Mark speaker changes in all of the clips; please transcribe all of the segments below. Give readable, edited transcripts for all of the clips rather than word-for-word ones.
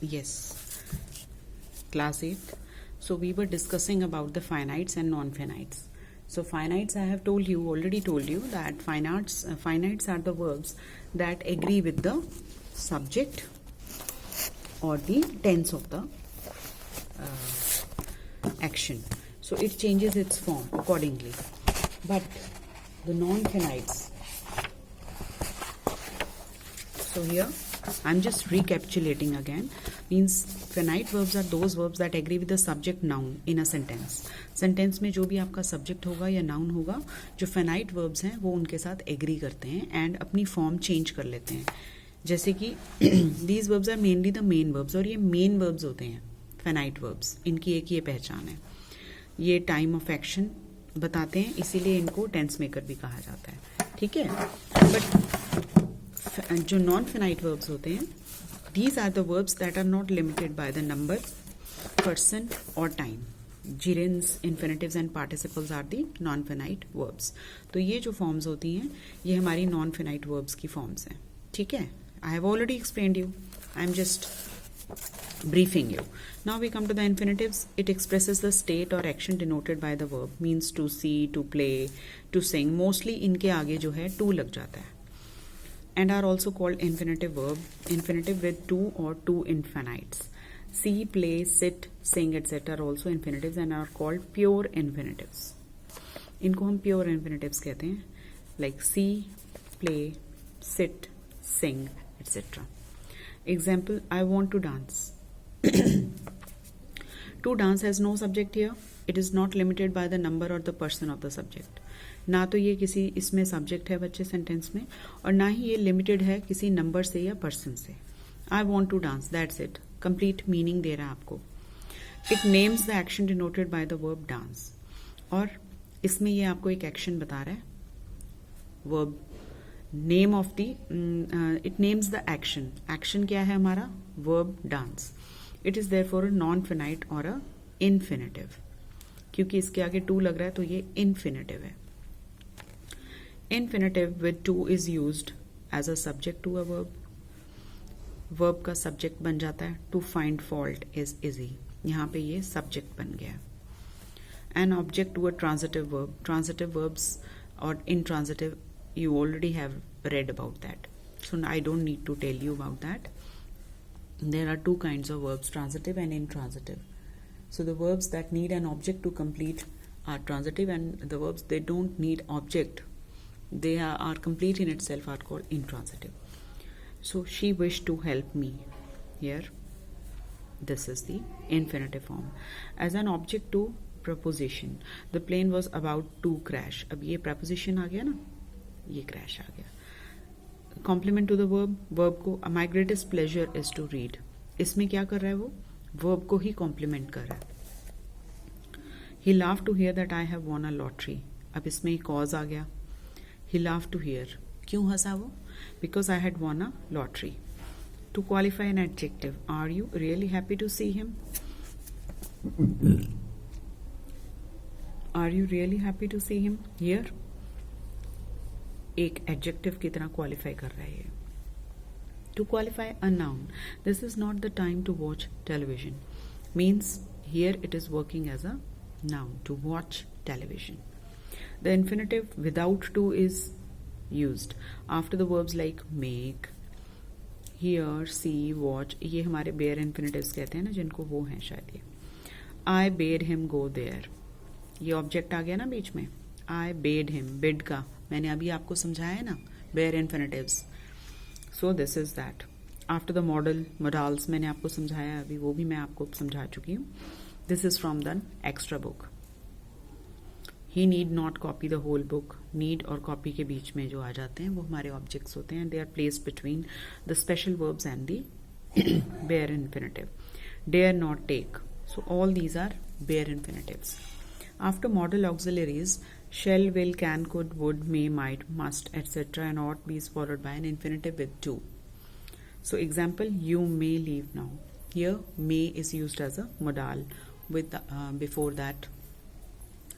Speaker 1: Yes, class 8. So we were discussing about the finites and non-finites. So finites, I have already told you that finites are the verbs that agree with the subject or the tense of the action. So it changes its form accordingly. But the non-finites, so here I'm just recapitulating again, means finite verbs are those verbs that agree with the subject noun in a sentence. Sentence में जो भी आपका subject होगा या noun होगा, जो फेनाइट verbs हैं वो उनके साथ एग्री करते हैं एंड अपनी फॉर्म चेंज कर लेते हैं. जैसे कि these verbs are mainly the main verbs, और ये मेन वर्ब्स होते हैं फेनाइट वर्ब्स. इनकी एक ये पहचान है, ये टाइम ऑफ एक्शन बताते हैं, इसीलिए इनको टेंस मेकर भी कहा जाता है. ठीक है. बट जो नॉन फेनाइट वर्ब्स होते हैं, these are the verbs that are not limited by the number, person or time. Gerunds, infinitives and participles are the non-finite verbs. तो ये जो forms होती हैं ये हमारी non-finite verbs की forms हैं. ठीक है. I have already explained you. I am just briefing you. Now we come to the infinitives. It expresses the state or action denoted by the verb. Means to see, to play, to sing. Mostly इनके आगे जो है to लग जाता है. And are also called infinitive verb, infinitive with two or two infinites. See, play, sit, sing, etc. are also infinitives and are called pure infinitives. इनको हम pure infinitives कहते हैं, like see, play, sit, sing, etc. Example: I want to dance. To dance has no subject here. It is not limited by the number or the person of the subject. ना तो ये किसी इसमें subject है बच्चे sentence में, और ना ही ये लिमिटेड है किसी नंबर से या पर्सन से. I want to dance, that's it. Complete meaning दे रहा है आपको. It names the action denoted by the verb dance, और इसमें ये आपको एक एक्शन बता रहा है. Verb name of the, it names the action. Action क्या है हमारा? Verb dance. It is therefore a non finite और अ इनफिनिटिव. क्योंकि इसके आगे टू लग रहा है तो ये इनफिनिटिव है. Infinitive with to is used as a subject to a verb. Verb का subject बन जाता है. To find fault is easy. यहाँ पे ये subject बन गया. An object to a transitive verb. Transitive verbs or intransitive, you already have read about that. So I don't need to tell you about that. There are two kinds of verbs, transitive and intransitive. So the verbs that need an object to complete are transitive, and the verbs they don't need object, they are complete in itself, are called intransitive. So she wished to help me. Here this is the infinitive form. As an object to preposition, the plane was about to crash. अब ये preposition आ गया ना, ये crash आ गया. Complement to the verb, verb को my greatest pleasure is to read. इसमें क्या कर रहा है वो? Verb को ही complement कर रहा है. He laughed to hear that I have won a lottery. अब इसमें cause आ गया. He laughed to hear. क्यों हंसा वो? Because I had won a lottery. To qualify an adjective, are you really happy to see him? Are you really happy to see him? Here एक adjective की तरह qualify कर रहा है ये. To qualify a noun, this is not the time to watch television. Means here it is working as a noun, to watch television. The infinitive without to is used after the verbs like make, hear, see, watch. ये हमारे bare infinitives कहते हैं ना, जिनको वो हैं शायद ये. I bade him go there. ये ऑब्जेक्ट आ गया ना बीच में. I bade him, bid का मैंने अभी आपको समझाया है ना, bare infinitives. So this is that. After the modal, modals मैंने आपको समझाया अभी, वो भी मैं आपको समझा चुकी हूँ. This is from the extra book. He need not copy the whole book. Need और copy के बीच में जो आ जाते हैं वो हमारे objects होते हैं. They are placed between the special verbs and the bare infinitive. Dare not take. So all these are bare infinitives. After modal auxiliaries, shall, will, can, could, would, may, might, must, etc. and ought be followed by an infinitive with to. So example, you may leave now. Here may is used as a modal with before that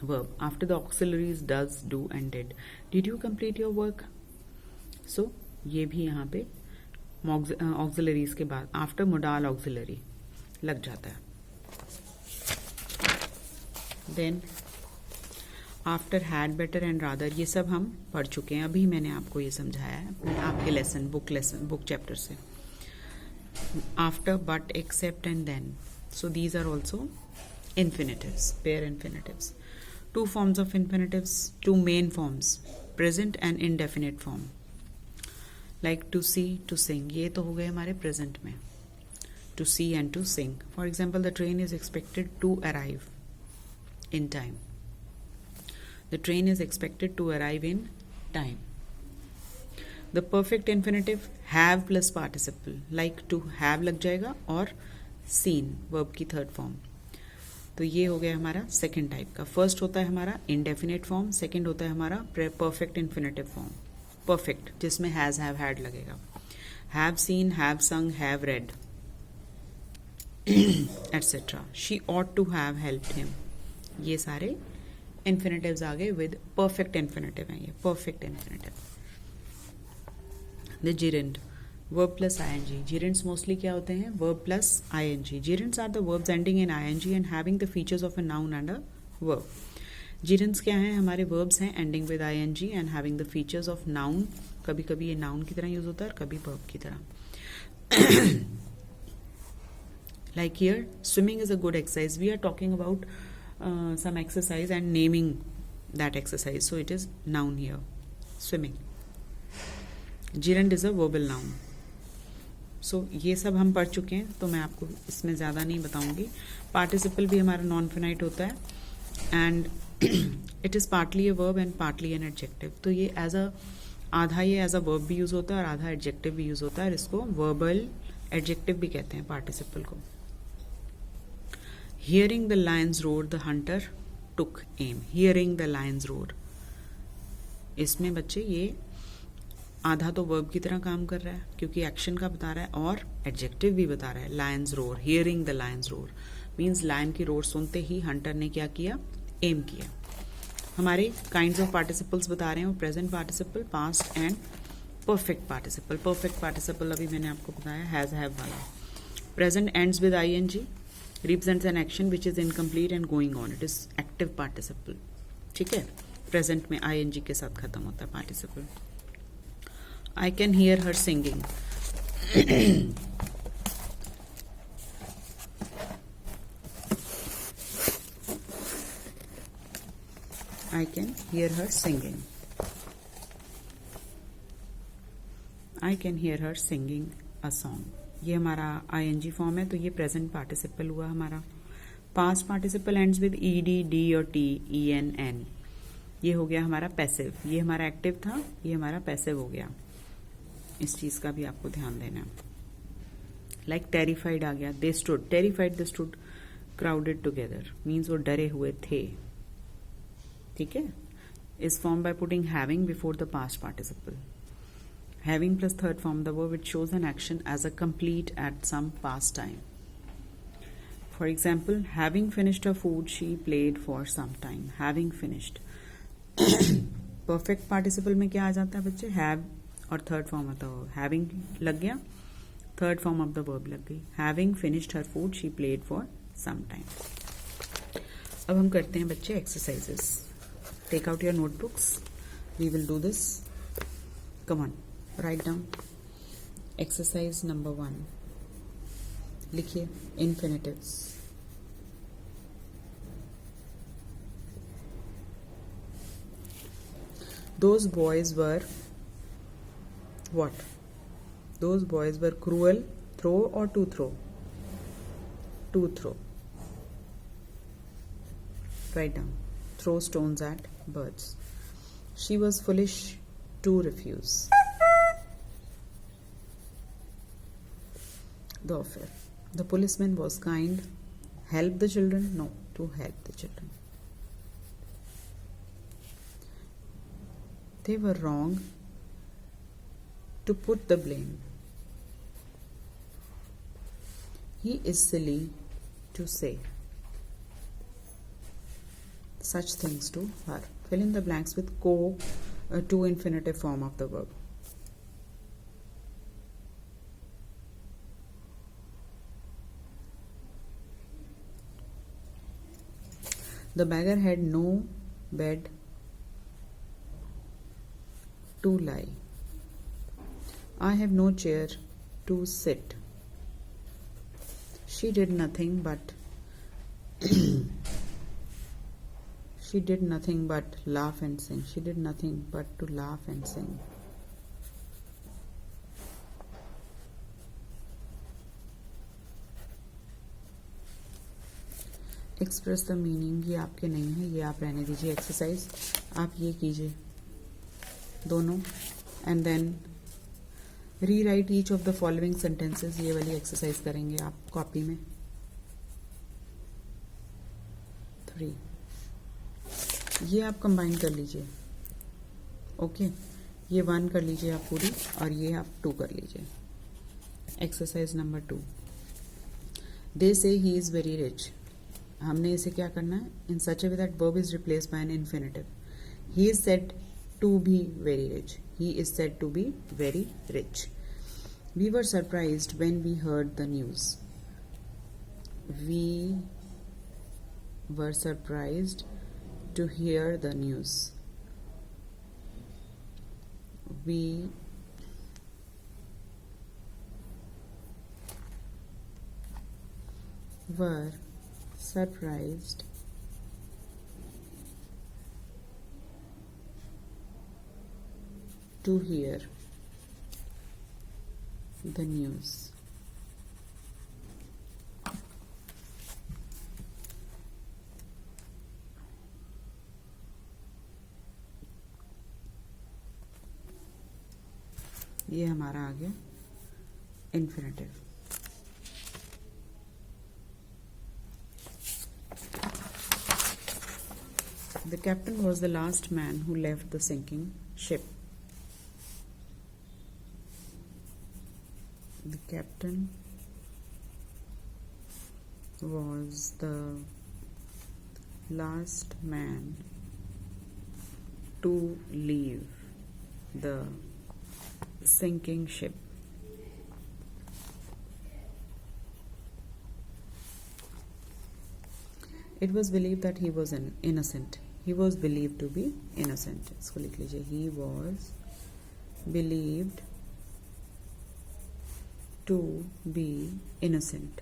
Speaker 1: verb. After the auxiliaries does, do and did. Did you complete your work? So ये भी यहाँ पे auxiliaries के बाद after modal auxiliary लग जाता है. Then after had, better and rather, ये सब हम पढ़ चुके हैं. अभी मैंने आपको ये समझाया है आपके बुक चैप्टर से. After, but, except and then. So these are also infinitives, pair infinitives. Two forms of infinitives, two main forms, present and indefinite form. Like to see, to sing. ये तो हो गए हमारे present में. To see and to sing. For example, the train is expected to arrive in time. The train is expected to arrive in time. The perfect infinitive, have plus participle. Like to have लग जाएगा और seen, verb की third form. तो ये हो गया हमारा second type का. फर्स्ट होता है हमारा इंडेफिनेट फॉर्म, सेकेंड होता है हमारा परफेक्ट इन्फिनेटिव फॉर्म. परफेक्ट जिसमें हैज, हैव, हैड लगेगा. Have seen, have sung, have read etcetera. She ought to have helped him. ये सारे इन्फिनेटिव्स आ गए विद परफेक्ट इन्फिनेटिव हैं. ये perfect infinitive. The gerund, verb plus ing. Gerunds mostly क्या होते हैं? verb plus ing. Gerunds are the verbs ending in ing and having the features of a noun and a verb. Gerunds क्या हैं? हमारे verbs हैं ending with ing and having the features of noun. कभी कभी ये noun की तरह use होता है और कभी verb की तरह. Like here, swimming is a good exercise. We are talking about some exercise and naming that exercise. So it is noun here. Swimming. Gerund is a verbal noun. सो ये सब हम पढ़ चुके हैं तो मैं आपको इसमें ज़्यादा नहीं बताऊंगी. पार्टिसिपल भी हमारा नॉन फिनाइट होता है and it is partly a verb and partly an adjective. तो ये आधा ये एज अ वर्ब भी यूज़ होता है और आधा एडजेक्टिव भी यूज़ होता है. इसको वर्बल एडजेक्टिव भी कहते हैं पार्टिसिपल को. Hearing the Lions roar the hunter took aim. Hearing the Lions roar, इसमें बच्चे ये आधा तो वर्ब की तरह काम कर रहा है क्योंकि एक्शन का बता रहा है और एडजेक्टिव भी बता रहा है. Lions roar, hearing the Lions roar means lion की रोर सुनते ही हंटर ने क्या किया? एम किया. हमारे काइंड्स ऑफ पार्टिसिपल्स बता रहे हैं, present participle, past and perfect participle. Perfect participle अभी मैंने आपको बताया हैज, हैव वाला. Present ends with ing, represents an action which is incomplete and going on. It is active participle. ठीक है, प्रेजेंट में ing के साथ खत्म होता है participle. I can hear her singing. I can hear her singing. I can hear her singing a song. ये हमारा ing फॉर्म है तो ये प्रेजेंट पार्टिसिपल हुआ हमारा. Past participle ends with ed, d और t, en, n. ये हो गया हमारा पैसिव. ये हमारा एक्टिव था, ये हमारा पैसिव हो गया. इस चीज का भी आपको ध्यान देना. लाइक टेरिफाइड आ गया. They stood, terrified they stood crowded together means वो डरे हुए थे. ठीक है. Is form by putting having before the past participle. Having plus third form the verb it shows an action as a complete at some past time. For example, having finished her food she played for some time. Having finished. Perfect participle में क्या आ जाता है बच्चे? Have और third form of the verb. Having लग गया, third form of the verb लग गई. Having finished her food she played for some time. अब हम करते हैं बच्चे exercises. Take out your notebooks. We will do this. Come on, write down. Exercise number 1. लिखिए infinitives. Those boys were what? Those boys were cruel. Throw or to throw? To throw. Write down. Throw stones at birds. She was foolish to refuse. The affair. The policeman was kind. Help the children? No, to help the children. They were wrong to put the blame. He is silly to say such things to her. Fill in the blanks with to infinitive form of the verb. The beggar had no bed to lie. I have no chair to sit. She did nothing but she did nothing but laugh and sing. She did nothing but to laugh and sing. Express the meaning, ये आपके नहीं है, ये आप रहने दीजिए. Exercise आप ये कीजिए दोनों, एंड देन री right each of the following sentences. ये वाली एक्सरसाइज करेंगे आप कॉपी में. 3 ये आप कंबाइन कर लीजिए. ओके ये 1 कर लीजिए आप पूरी, और ये आप 2 कर लीजिए. Exercise number 2. दे से ही इज वेरी रिच. हमने इसे क्या करना है, in such a way that verb is replace by an infinitive. He is said to be very rich. He is said to be very rich. We were surprised when we heard the news. We were surprised to hear the news. We were surprised to hear the news. ये हमारा आ गया infinitive. The captain was the last man who left the sinking ship. The captain was the last man to leave the sinking ship. It was believed that he was innocent. He was believed to be innocent. इसको लिख लीजिए. He was believed to be innocent.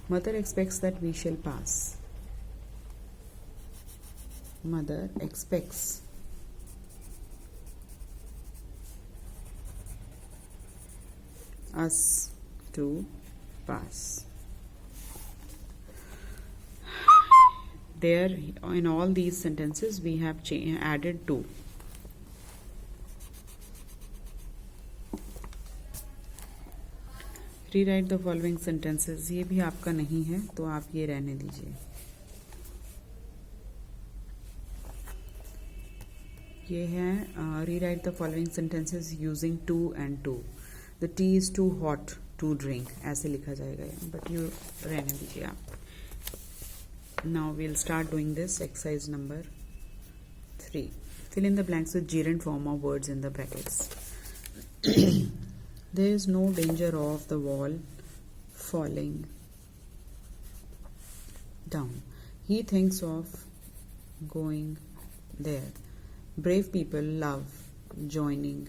Speaker 1: Mother expects that we shall pass. Mother expects us to pass. There, in all these sentences, we have added to. Rewrite the following sentences. ये भी आपका नहीं है, तो आप ये रहने दीजिए. ये है rewrite the following sentences using too and to. The tea is too hot to drink, ऐसे लिखा जाएगा, बट यू रहने दीजिए आप. Now we'll start doing this exercise number 3. Fill in the blanks with gerund form of words in the brackets. There is no danger of the wall falling down. He thinks of going there. Brave people love joining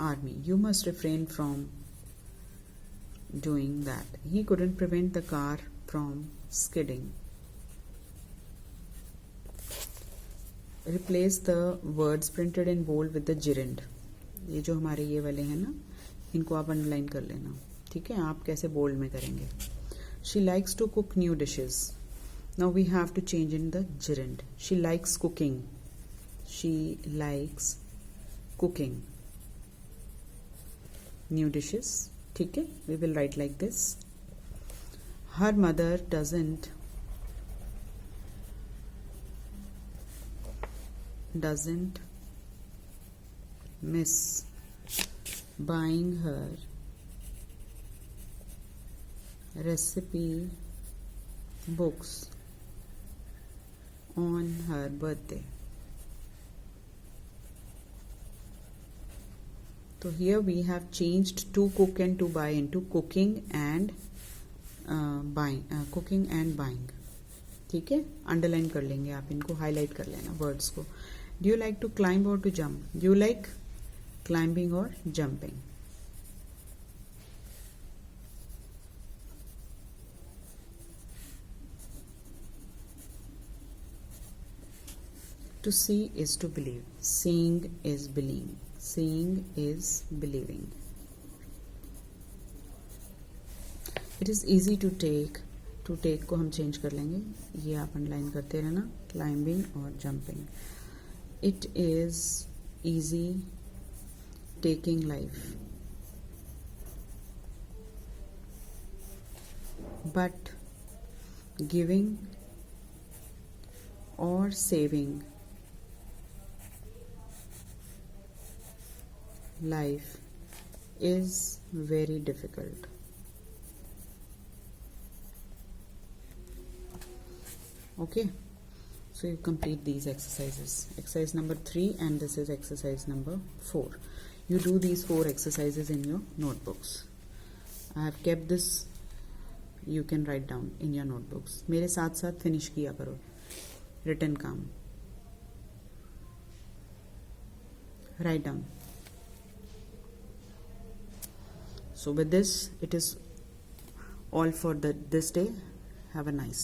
Speaker 1: army. You must refrain from doing that. He couldn't prevent the car from skidding. Replace the words printed in bold with the gerund. ये जो हमारे ये वाले हैं ना, इनको आप underline कर लेना. ठीक है, आप कैसे बोल्ड में करेंगे. She likes to cook new dishes. Now we have to change in the gerund. She likes cooking. She likes cooking new dishes. ठीक है, we will write like this. Her mother doesn't miss buying her recipe books on her birthday. So here we have changed to cook and to buy into cooking and cooking and buying. ठीक है, underline कर लेंगे आप इनको, highlight कर लेना words को. Do you like to climb और to jump? Do you like climbing और jumping? To see is to believe. Seeing is believing. Seeing is believing. It is easy to take. To take को हम change कर लेंगे, ये आप underline करते रहना. क्लाइंबिंग और jumping. It is easy taking life. But giving or saving life is very difficult. Okay, so you complete these exercises. Exercise number 3 and this is exercise number 4. You do these 4 exercises in your notebooks. I have kept this, you can write down in your notebooks. मेरे साथ साथ finish किया करो written काम. Write down. So with this, it is all for this day. Have a nice day.